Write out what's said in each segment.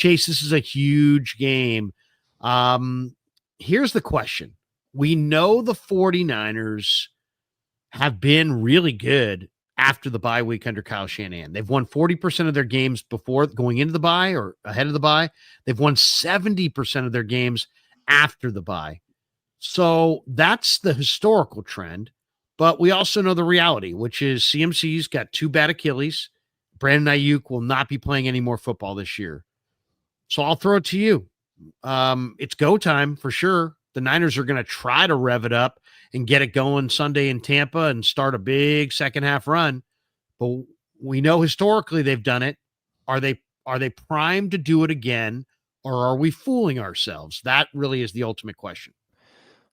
Chase, this is a huge game. Here's the question. We know the 49ers have been really good after the bye week under Kyle Shanahan. They've won 40% of their games before going into the bye or ahead of the bye. They've won 70% of their games after the bye. So that's the historical trend. But we also know the reality, which is CMC's got 2 bad Achilles. Brandon Ayuk will not be playing any more football this year. So I'll throw it to you. It's go time for sure. The Niners are going to try to rev it up and get it going Sunday in Tampa and start a big second half run. But we know historically they've done it. Are they primed to do it again, or are we fooling ourselves? That really is the ultimate question.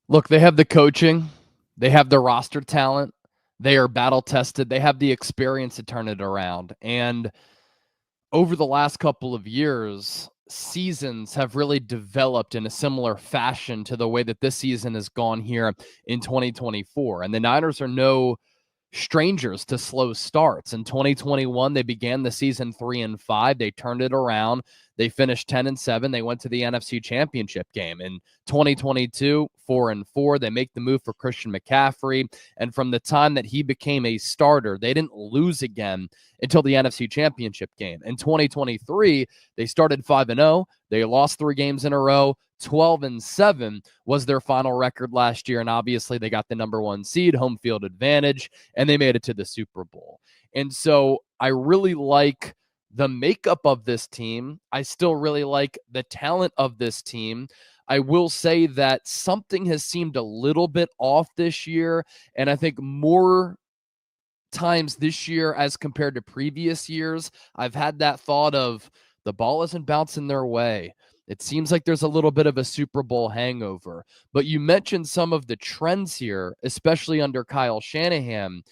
Look, they have the coaching. They have the roster talent. They are battle tested. They have the experience to turn it around. And over the last couple of years, seasons have really developed in a similar fashion to the way that this season has gone here in 2024. And the Niners are no strangers to slow starts. In 2021, they began the season 3-5. They turned it around. They finished 10-7. They went to the NFC Championship game. In 2022, 4-4. They make the move for Christian McCaffrey. And from the time that he became a starter, they didn't lose again until the NFC Championship game. In 2023, they started 5-0. They lost 3 games in a row. 12-7 was their final record last year. And obviously they got the number 1 seed, home field advantage, and they made it to the Super Bowl. And so I really like the makeup of this team. I still really like the talent of this team. I will say that something has seemed a little bit off this year. And I think more times this year as compared to previous years, I've had that thought of the ball isn't bouncing their way. It seems like there's a little bit of a Super Bowl hangover. But you mentioned some of the trends here, especially under Kyle Shanahan.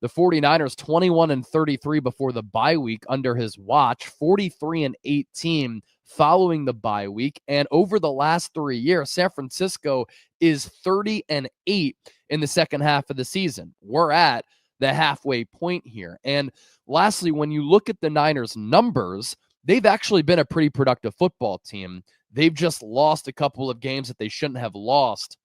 The 49ers 21-33 before the bye week under his watch, 43-18 following the bye week. And over the last 3 years, San Francisco is 30-8 in the second half of the season. We're at the halfway point here. And lastly, when you look at the Niners' numbers, they've actually been a pretty productive football team. They've just lost a couple of games that they shouldn't have lost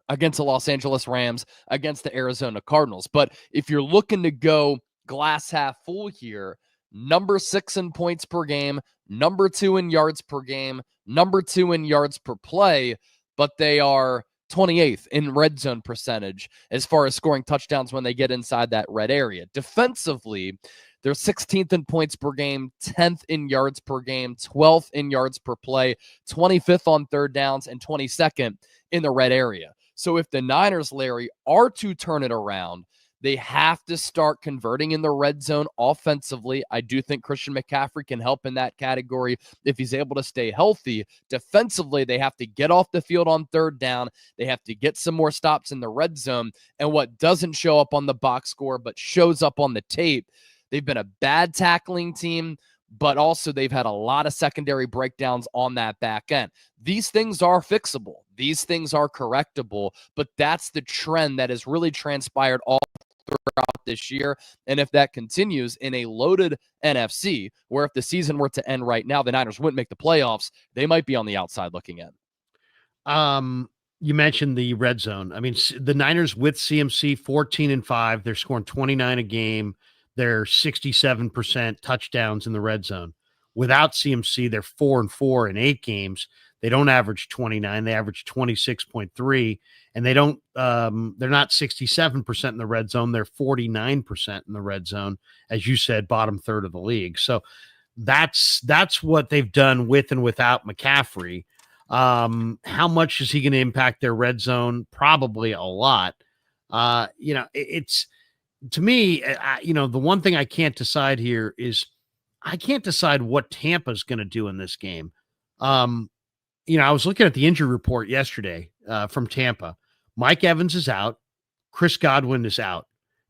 against the Los Angeles Rams, against the Arizona Cardinals. But if you're looking to go glass half full here, number 6 in points per game, number 2 in yards per game, number 2 in yards per play, but they are 28th in red zone percentage as far as scoring touchdowns when they get inside that red area. Defensively, they're 16th in points per game, 10th in yards per game, 12th in yards per play, 25th on third downs, and 22nd in the red area. So if the Niners, Larry, are to turn it around, they have to start converting in the red zone offensively. I do think Christian McCaffrey can help in that category if he's able to stay healthy. Defensively, they have to get off the field on third down. They have to get some more stops in the red zone. And what doesn't show up on the box score but shows up on the tape, they've been a bad tackling team, but also they've had a lot of secondary breakdowns on that back end. These things are fixable. These things are correctable, but that's the trend that has really transpired all throughout this year. And if that continues in a loaded NFC, where if the season were to end right now, the Niners wouldn't make the playoffs, they might be on the outside looking in. You mentioned the red zone. I mean, the Niners with CMC 14-5, they're scoring 29 a game. They're 67% touchdowns in the red zone. Without CMC, they're 4-4 in 8 games. They don't average 29. They average 26.3, and they don't. They're not 67% in the red zone. They're 49% in the red zone, as you said, bottom third of the league. So that's what they've done with and without McCaffrey. How much is he going to impact their red zone? Probably a lot. It's. To me, the one thing I can't decide here is I can't decide what Tampa's going to do in this game. I was looking at the injury report yesterday from Tampa. Mike Evans is out. Chris Godwin is out.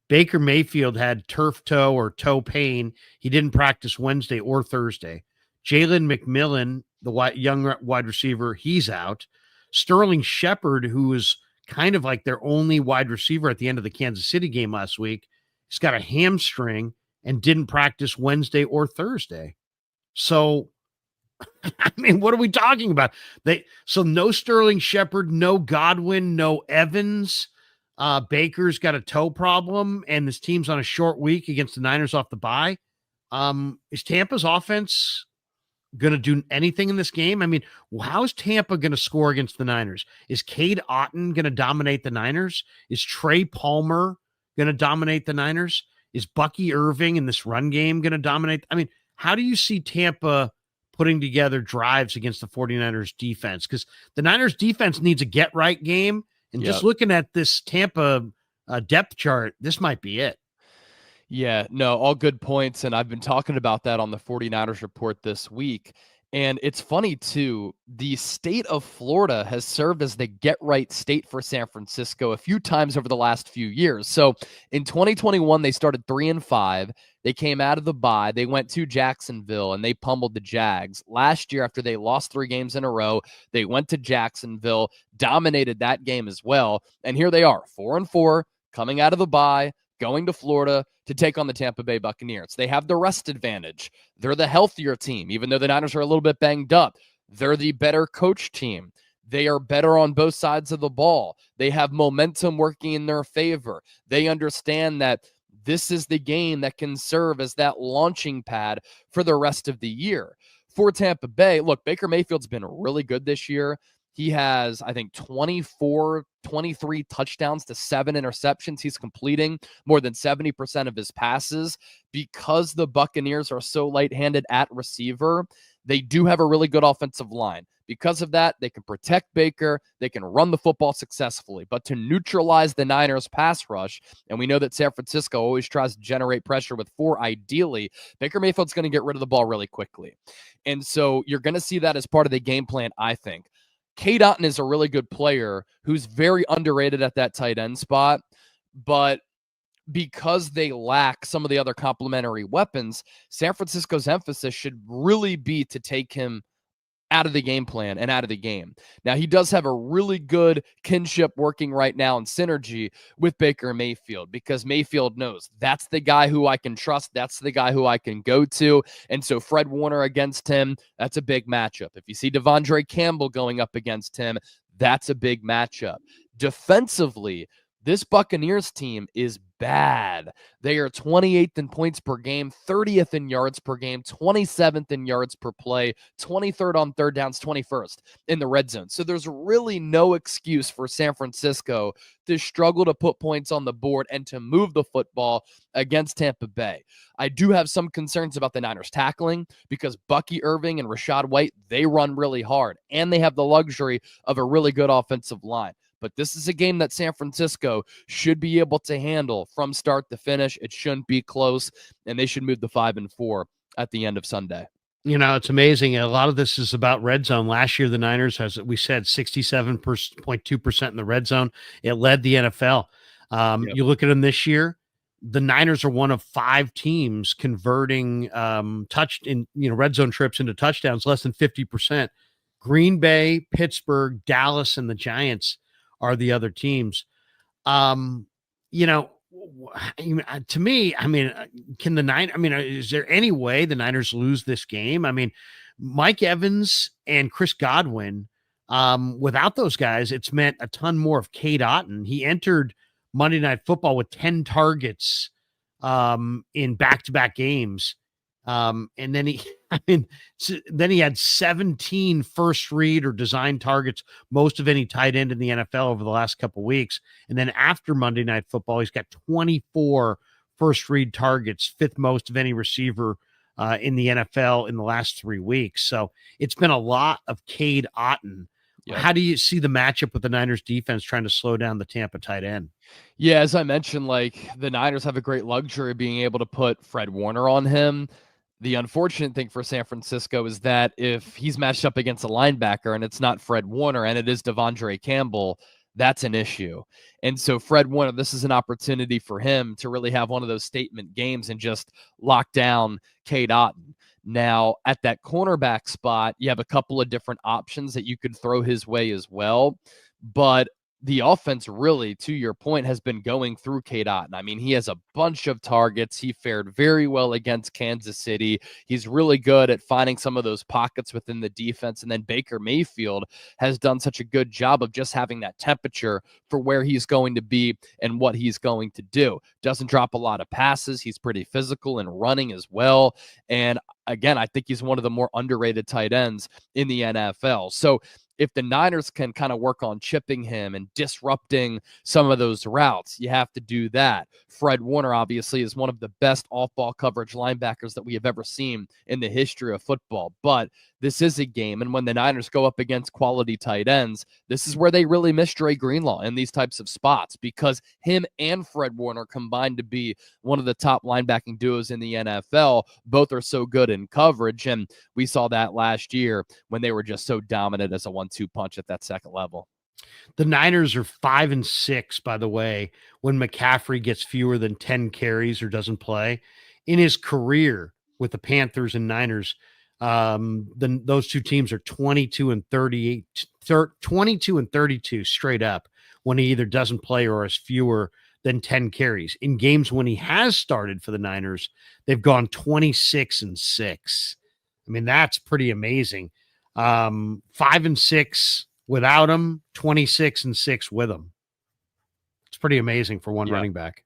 Baker Mayfield had turf toe or toe pain. He didn't practice Wednesday or Thursday. Jalen McMillan, the young wide receiver, he's out. Sterling Shepard, who is kind of like their only wide receiver at the end of the Kansas City game last week, he's got a hamstring and didn't practice Wednesday or Thursday. So I mean, what are we talking about? So no Sterling Shepard, no Godwin, no Evans. Baker's got a toe problem, and this team's on a short week against the Niners off the bye. Is Tampa's offense going to do anything in this game? I mean, how's Tampa going to score against the Niners? Is Cade Otton going to dominate the Niners? Is Trey Palmer going to dominate the Niners? Is Bucky Irving in this run game going to dominate? I mean, how do you see Tampa putting together drives against the 49ers defense? Because the Niners defense needs a get right game. And just looking at this Tampa depth chart, this might be it. Yeah, no, all good points. And I've been talking about that on the 49ers report this week. And it's funny, too. The state of Florida has served as the get-right state for San Francisco a few times over the last few years. So in 2021, they started 3-5. They came out of the bye. They went to Jacksonville, and they pummeled the Jags. Last year, after they lost 3 games in a row, they went to Jacksonville, dominated that game as well. And here they are, 4-4, coming out of the bye, going to Florida to take on the Tampa Bay Buccaneers. They have the rest advantage. They're the healthier team, even though the Niners are a little bit banged up. They're the better coach team. They are better on both sides of the ball. They have momentum working in their favor. They understand that this is the game that can serve as that launching pad for the rest of the year. For Tampa Bay, look, Baker Mayfield's been really good this year. He has, I think, 23 touchdowns to 7 interceptions. He's completing more than 70% of his passes. Because the Buccaneers are so light-handed at receiver, they do have a really good offensive line. Because of that, they can protect Baker. They can run the football successfully. But to neutralize the Niners' pass rush, and we know that San Francisco always tries to generate pressure with 4 ideally, Baker Mayfield's going to get rid of the ball really quickly. And so you're going to see that as part of the game plan, I think. Cade Otton is a really good player who's very underrated at that tight end spot, but because they lack some of the other complementary weapons, San Francisco's emphasis should really be to take him out of the game plan and out of the game. Now, he does have a really good kinship working right now in synergy with Baker Mayfield, because Mayfield knows that's the guy who I can trust. That's the guy who I can go to. And so Fred Warner against him, that's a big matchup. If you see Devondre Campbell going up against him, that's a big matchup. Defensively, this Buccaneers team is bad. They are 28th in points per game, 30th in yards per game, 27th in yards per play, 23rd on third downs, 21st in the red zone. So there's really no excuse for San Francisco to struggle to put points on the board and to move the football against Tampa Bay. I do have some concerns about the Niners tackling, because Bucky Irving and Rachaad White, they run really hard, and they have the luxury of a really good offensive line. But this is a game that San Francisco should be able to handle from start to finish. It shouldn't be close, and they should move to 5-4 at the end of Sunday. You know, it's amazing. A lot of this is about red zone. Last year, the Niners, as we said, 67.2% in the red zone. It led the NFL. You look at them this year, the Niners are one of 5 teams converting red zone trips into touchdowns, less than 50%. Green Bay, Pittsburgh, Dallas, and the Giants are the other teams. To me, is there any way the Niners lose this game? I mean, Mike Evans and Chris Godwin, without those guys, it's meant a ton more of Cade Otton. He entered Monday Night Football with 10 targets in back-to-back games. And then he had 17 first read or design targets, most of any tight end in the NFL over the last couple of weeks. And then after Monday Night Football, he's got 24 first read targets, 5th most of any receiver in the NFL in the last 3 weeks. So it's been a lot of Cade Otton. Yep. How do you see the matchup with the Niners defense trying to slow down the Tampa tight end? Yeah, as I mentioned, the Niners have a great luxury of being able to put Fred Warner on him. The unfortunate thing for San Francisco is that if he's matched up against a linebacker and it's not Fred Warner and it is Devondre Campbell, that's an issue. And so Fred Warner, this is an opportunity for him to really have one of those statement games and just lock down Cade Otton. Now, at that cornerback spot, you have a couple of different options that you could throw his way as well. But the offense really, to your point, has been going through K-Dot. And I mean, he has a bunch of targets. He fared very well against Kansas City. He's really good at finding some of those pockets within the defense. And then Baker Mayfield has done such a good job of just having that temperature for where he's going to be and what he's going to do. Doesn't drop a lot of passes. He's pretty physical and running as well. And again, I think he's one of the more underrated tight ends in the NFL. So if the Niners can kind of work on chipping him and disrupting some of those routes, you have to do that. Fred Warner, obviously, is one of the best off-ball coverage linebackers that we have ever seen in the history of football. But this is a game, and when the Niners go up against quality tight ends, this is where they really miss Dre Greenlaw in these types of spots, because him and Fred Warner combined to be one of the top linebacking duos in the NFL. Both are so good in coverage, and we saw that last year when they were just so dominant as a 1-2 punch at that second level. The Niners are 5-6, by the way, when McCaffrey gets fewer than 10 carries or doesn't play. In his career with the Panthers and Niners, those two teams are 22 and 32 straight up when he either doesn't play or has fewer than 10 carries. In games when he has started for the Niners, they've gone 26-6. I mean, that's pretty amazing. 5-6 without him, 26-6 with him. It's pretty amazing for one running back.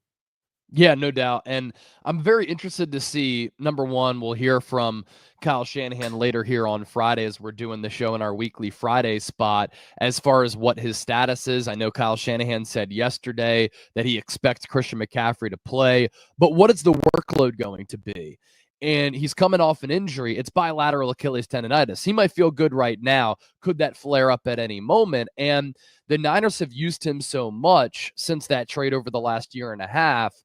Yeah, no doubt. And I'm very interested to see, number one, we'll hear from Kyle Shanahan later here on Friday as we're doing the show in our weekly Friday spot as far as what his status is. I know Kyle Shanahan said yesterday that he expects Christian McCaffrey to play, but what is the workload going to be? And he's coming off an injury. It's bilateral Achilles tendonitis. He might feel good right now. Could that flare up at any moment? And the Niners have used him so much since that trade over the last year and a half,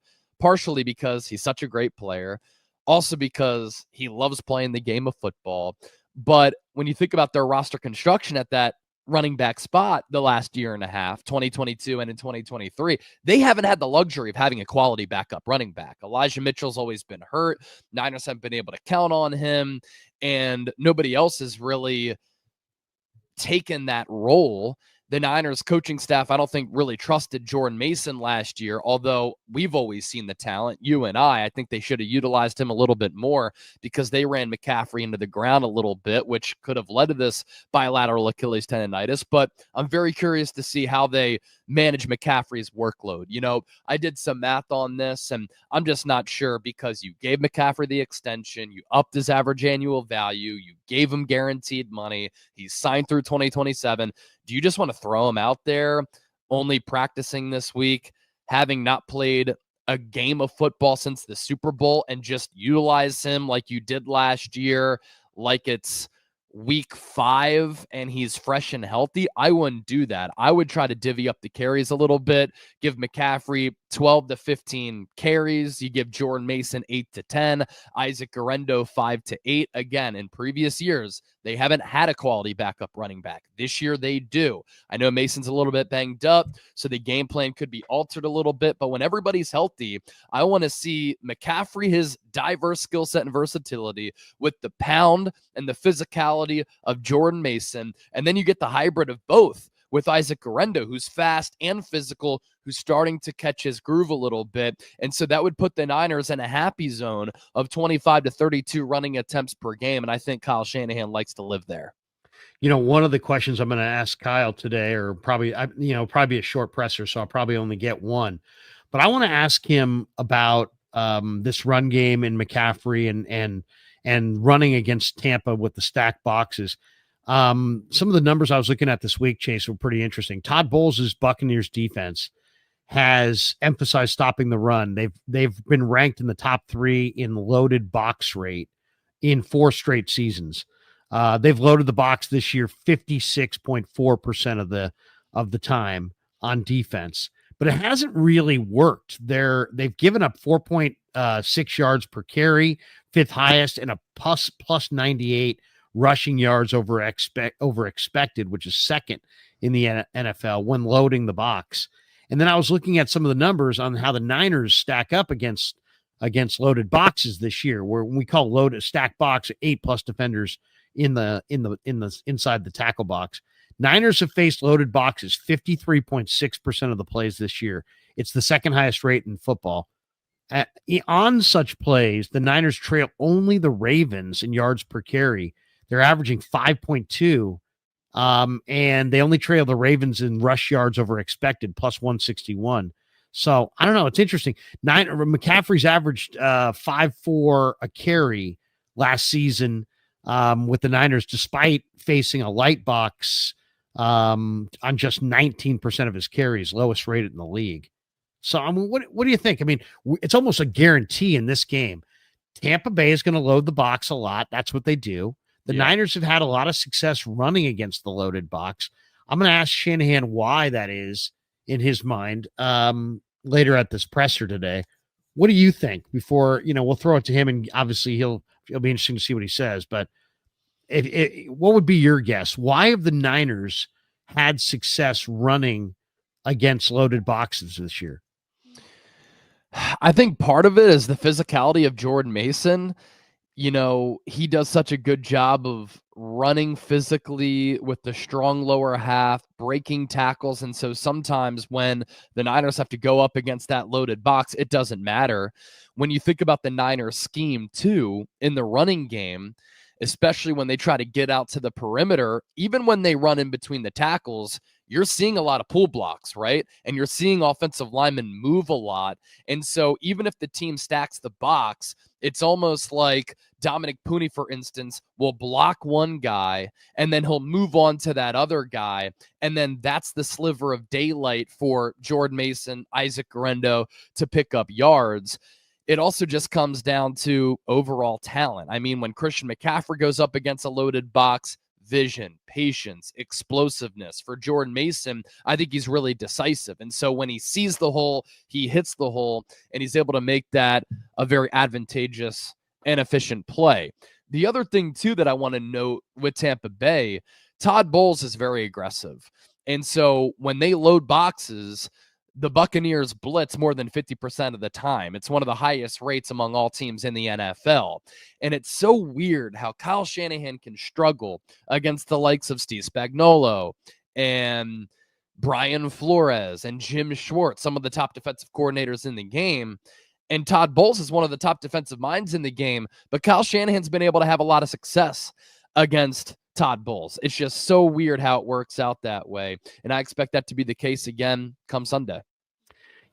partially because he's such a great player, also because he loves playing the game of football. But when you think about their roster construction at that running back spot the last year and a half, 2022 and in 2023, they haven't had the luxury of having a quality backup running back. Elijah Mitchell's always been hurt. Niners haven't been able to count on him, and nobody else has really taken that role. The Niners coaching staff, I don't think, really trusted Jordan Mason last year, although we've always seen the talent. You and I think they should have utilized him a little bit more because they ran McCaffrey into the ground a little bit, which could have led to this bilateral Achilles tendonitis. But I'm very curious to see how they manage McCaffrey's workload. You know, I did some math on this, and I'm just not sure, because you gave McCaffrey the extension, you upped his average annual value, you gave him guaranteed money, he's signed through 2027. Do you just want to throw him out there, only practicing this week, having not played a game of football since the Super Bowl, and just utilize him like you did last year, like it's week 5 and he's fresh and healthy? I wouldn't do that. I would try to divvy up the carries a little bit, give McCaffrey 12 to 15 carries. You give Jordan Mason 8 to 10, Isaac Guerendo 5 to 8. Again, in previous years, they haven't had a quality backup running back. This year they do. I know Mason's a little bit banged up, so the game plan could be altered a little bit, but when everybody's healthy, I want to see McCaffrey, his diverse skill set and versatility, with the pound and the physicality of Jordan Mason, and then you get the hybrid of both with Isaac Guerendo, who's fast and physical, who's starting to catch his groove a little bit. And so that would put the Niners in a happy zone of 25 to 32 running attempts per game. And I think Kyle Shanahan likes to live there. You know, one of the questions I'm going to ask Kyle today, or probably a short presser, so I'll probably only get one. But I want to ask him about this run game in McCaffrey and running against Tampa with the stacked boxes. Some of the numbers I was looking at this week, Chase, were pretty interesting. Todd Bowles' Buccaneers defense has emphasized stopping the run. They've been ranked in the top 3 in loaded box rate in 4 straight seasons. They've loaded the box this year 56.4% of the time on defense, but it hasn't really worked. They've given up 4.6 yards per carry, 5th highest, and a plus 98 rushing yards over expected, which is 2nd in the NFL when loading the box. And then I was looking at some of the numbers on how the Niners stack up against loaded boxes this year, where we call loaded stack box 8+ defenders in the inside the tackle box. Niners have faced loaded boxes 53.6% of the plays this year. It's the second highest rate in football. On such plays, the Niners trail only the Ravens in yards per carry. They're averaging 5.2, and they only trail the Ravens in rush yards over expected, plus 161. So I don't know. It's interesting. McCaffrey's averaged 5.4 a carry last season with the Niners, despite facing a light box on just 19% of his carries, lowest rated in the league. So I mean, what do you think? I mean, it's almost a guarantee in this game. Tampa Bay is going to load the box a lot. That's what they do. The Niners have had a lot of success running against the loaded box. I'm going to ask Shanahan why that is in his mind later at this presser today. What do you think? Before we'll throw it to him, and obviously it'll be interesting to see what he says. But what would be your guess? Why have the Niners had success running against loaded boxes this year? I think part of it is the physicality of Jordan Mason. He does such a good job of running physically with the strong lower half, breaking tackles. And so sometimes when the Niners have to go up against that loaded box, it doesn't matter. When you think about the Niners scheme too, in the running game, especially when they try to get out to the perimeter, even when they run in between the tackles, you're seeing a lot of pull blocks, right? And you're seeing offensive linemen move a lot. And so even if the team stacks the box, it's almost like Dominic Pooney, for instance, will block one guy and then he'll move on to that other guy. And then that's the sliver of daylight for Jordan Mason, Isaac Guerendo to pick up yards. It also just comes down to overall talent. I mean, when Christian McCaffrey goes up against a loaded box, vision, patience, explosiveness. For Jordan Mason, I think he's really decisive. And so when he sees the hole, he hits the hole, and he's able to make that a very advantageous and efficient play. The other thing, too, that I want to note with Tampa Bay, Todd Bowles is very aggressive. And so when they load boxes, the Buccaneers blitz more than 50% of the time. It's one of the highest rates among all teams in the NFL. And it's so weird how Kyle Shanahan can struggle against the likes of Steve Spagnuolo and Brian Flores and Jim Schwartz, some of the top defensive coordinators in the game. And Todd Bowles is one of the top defensive minds in the game. But Kyle Shanahan's been able to have a lot of success against Todd Bowles. It's just so weird how it works out that way. And I expect that to be the case again come Sunday.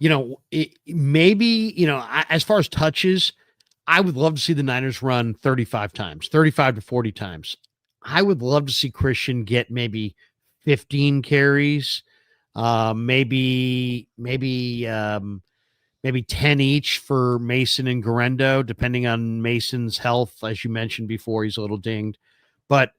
As far as touches, I would love to see the Niners run 35 to 40 times. I would love to see Christian get maybe 15 carries, maybe 10 each for Mason and Guerendo, depending on Mason's health. As you mentioned before, he's a little dinged. But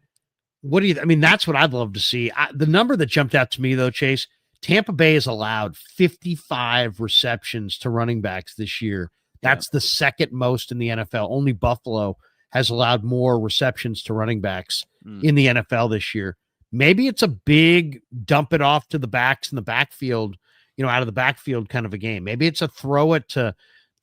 that's what I'd love to see. The number that jumped out to me, though, Chase, Tampa Bay has allowed 55 receptions to running backs this year. That's the second most in the NFL. Only Buffalo has allowed more receptions to running backs in the NFL this year. Maybe it's a big dump it off to the backs in the backfield, out of the backfield kind of a game. Maybe it's a throw it to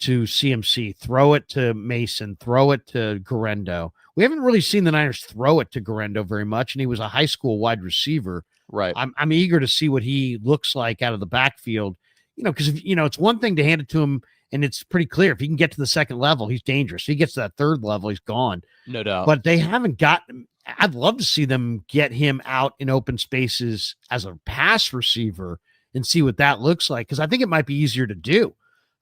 CMC, throw it to Mason, throw it to Guerendo. We haven't really seen the Niners throw it to Guerendo very much, and he was a high school wide receiver. Right. I'm eager to see what he looks like out of the backfield, because it's one thing to hand it to him, and it's pretty clear if he can get to the second level, he's dangerous. If he gets to that third level, he's gone. No doubt. But they haven't gotten. I'd love to see them get him out in open spaces as a pass receiver and see what that looks like, because I think it might be easier to do.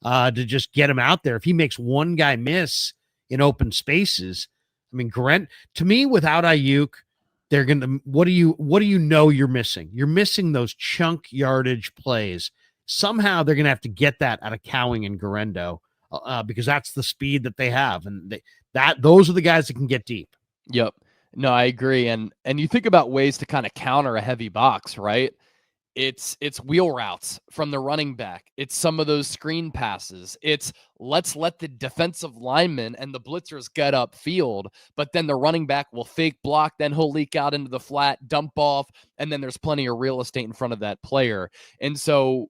To just get him out there. If he makes one guy miss in open spaces, I mean, to me, without Ayuk, they're going to, what do you know you're missing? You're missing those chunk yardage plays. Somehow they're going to have to get that out of Cowing and Guerendo because that's the speed that they have. And those are the guys that can get deep. Yep. No, I agree. And you think about ways to kind of counter a heavy box, right? It's wheel routes from the running back. It's some of those screen passes. It's let's let the defensive linemen and the blitzers get upfield, but then the running back will fake block, then he'll leak out into the flat, dump off, and then there's plenty of real estate in front of that player. And so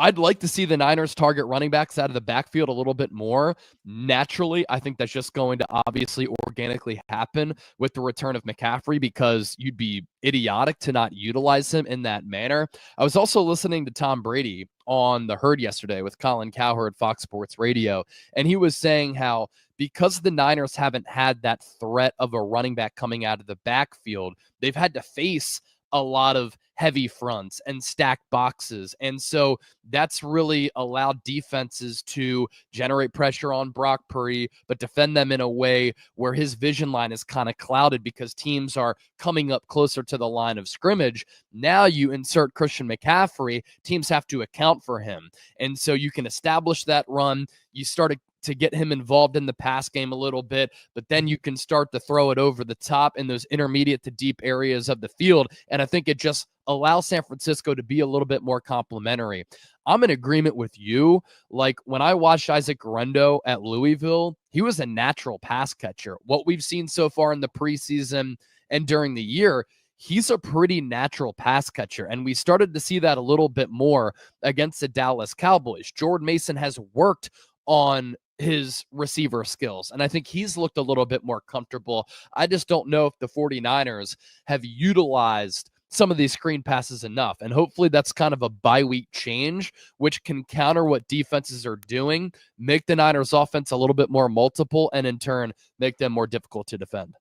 I'd like to see the Niners target running backs out of the backfield a little bit more. Naturally, I think that's just going to obviously organically happen with the return of McCaffrey, because you'd be idiotic to not utilize him in that manner. I was also listening to Tom Brady on The Herd yesterday with Colin Cowherd, Fox Sports Radio, and he was saying how because the Niners haven't had that threat of a running back coming out of the backfield, they've had to face a lot of heavy fronts and stacked boxes. And so that's really allowed defenses to generate pressure on Brock Purdy, but defend them in a way where his vision line is kind of clouded because teams are coming up closer to the line of scrimmage. Now you insert Christian McCaffrey, teams have to account for him. And so you can establish that run. You start to get him involved in the pass game a little bit, but then you can start to throw it over the top in those intermediate to deep areas of the field. And I think it just allows San Francisco to be a little bit more complimentary. I'm in agreement with you. Like when I watched Isaac Guerendo at Louisville, he was a natural pass catcher. What we've seen so far in the preseason and during the year, he's a pretty natural pass catcher. And we started to see that a little bit more against the Dallas Cowboys. Jordan Mason has worked on his receiver skills, and I think he's looked a little bit more comfortable. I just don't know if the 49ers have utilized some of these screen passes enough, and hopefully that's kind of a bye-week change, which can counter what defenses are doing, make the Niners offense a little bit more multiple, and in turn make them more difficult to defend.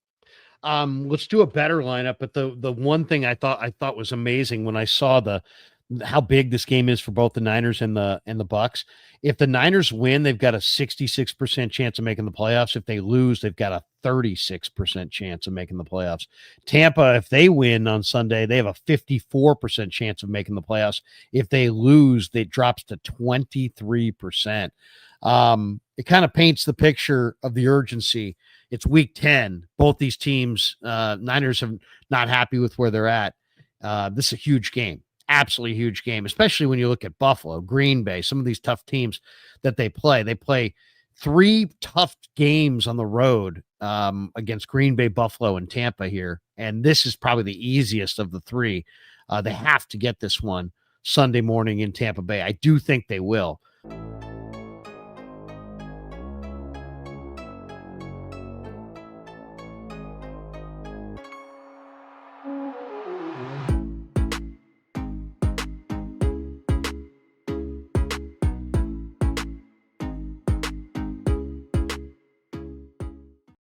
Let's do a better lineup. But the one thing I thought was amazing when I saw how big this game is for both the Niners and the Bucs. If the Niners win, they've got a 66% chance of making the playoffs. If they lose, they've got a 36% chance of making the playoffs. Tampa, if they win on Sunday, they have a 54% chance of making the playoffs. If they lose, it drops to 23%. It kind of paints the picture of the urgency. It's week 10. Both these teams, Niners are not happy with where they're at. This is a huge game. Absolutely huge game, especially when you look at Buffalo, Green Bay, some of these tough teams that they play. They play 3 tough games on the road against Green Bay, Buffalo, and Tampa here. And this is probably the easiest of the 3. They have to get this one Sunday morning in Tampa Bay. I do think they will.